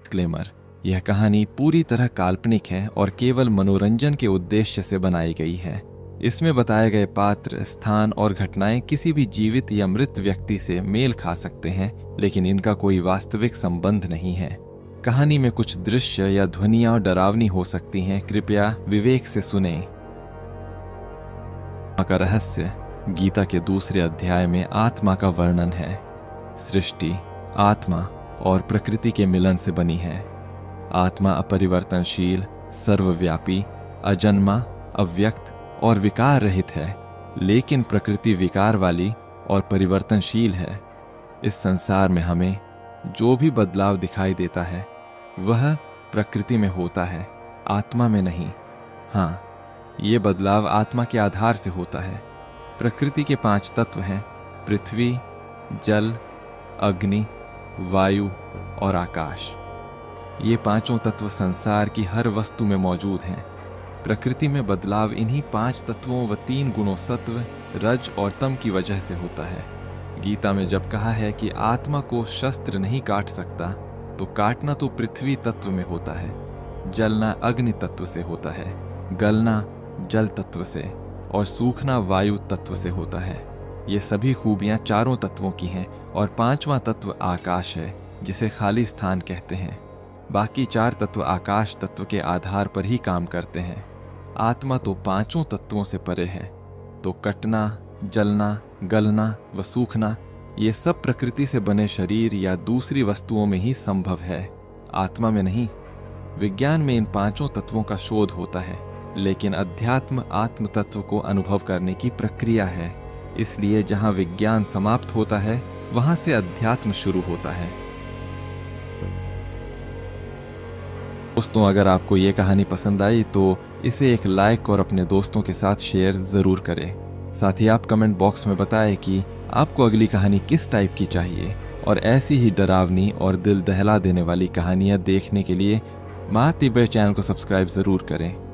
Disclaimer, यह कहानी पूरी तरह काल्पनिक है और केवल मनोरंजन के उद्देश्य से बनाई गई है। इसमें बताए गए पात्र, स्थान और घटनाएं किसी भी जीवित या मृत व्यक्ति से मेल खा सकते हैं, लेकिन इनका कोई वास्तविक संबंध नहीं है। कहानी में कुछ दृश्य या ध्वनियां डरावनी हो सकती हैं, कृपया विवेक से सुनें। आत्मा का रहस्य गीता के दूसरे अध्याय में आत्मा का वर्णन है। सृष्टि आत्मा और प्रकृति के मिलन से बनी है। आत्मा अपरिवर्तनशील, सर्वव्यापी, अजन्मा, अव्यक्त और विकार रहित है, लेकिन प्रकृति विकार वाली और परिवर्तनशील है। इस संसार में हमें जो भी बदलाव दिखाई देता है वह प्रकृति में होता है, आत्मा में नहीं। हाँ, ये बदलाव आत्मा के आधार से होता है। प्रकृति के 5 तत्व हैं: पृथ्वी, जल, अग्नि, वायु और आकाश। ये 5 तत्व संसार की हर वस्तु में मौजूद हैं। प्रकृति में बदलाव इन्हीं 5 तत्वों व 3 गुणों सत्व, रज और तम की वजह से होता है। गीता में जब कहा है कि आत्मा को शस्त्र नहीं काट सकता, तो काटना तो पृथ्वी तत्व में होता है, जलना अग्नि तत्व से होता है, गलना जल तत्व से और सूखना वायु तत्व से होता है। ये सभी खूबियां 4 तत्वों की हैं और 5वां तत्व आकाश है, जिसे खाली स्थान कहते हैं। बाकी 4 तत्व आकाश तत्व के आधार पर ही काम करते हैं। आत्मा तो 5 तत्वों से परे है। तो कटना, जलना, गलना व सूखना ये सब प्रकृति से बने शरीर या दूसरी वस्तुओं में ही संभव है, आत्मा में नहीं। विज्ञान में इन 5 तत्वों का शोध होता है, लेकिन अध्यात्म आत्म तत्व को अनुभव करने की प्रक्रिया है। इसलिए जहां विज्ञान समाप्त होता है, वहां से अध्यात्म शुरू होता है। दोस्तों, अगर आपको ये कहानी पसंद आई तो इसे एक लाइक और अपने दोस्तों के साथ शेयर ज़रूर करें। साथ ही आप कमेंट बॉक्स में बताएं कि आपको अगली कहानी किस टाइप की चाहिए, और ऐसी ही डरावनी और दिल दहला देने वाली कहानियाँ देखने के लिए महातिब्बे चैनल को सब्सक्राइब ज़रूर करें।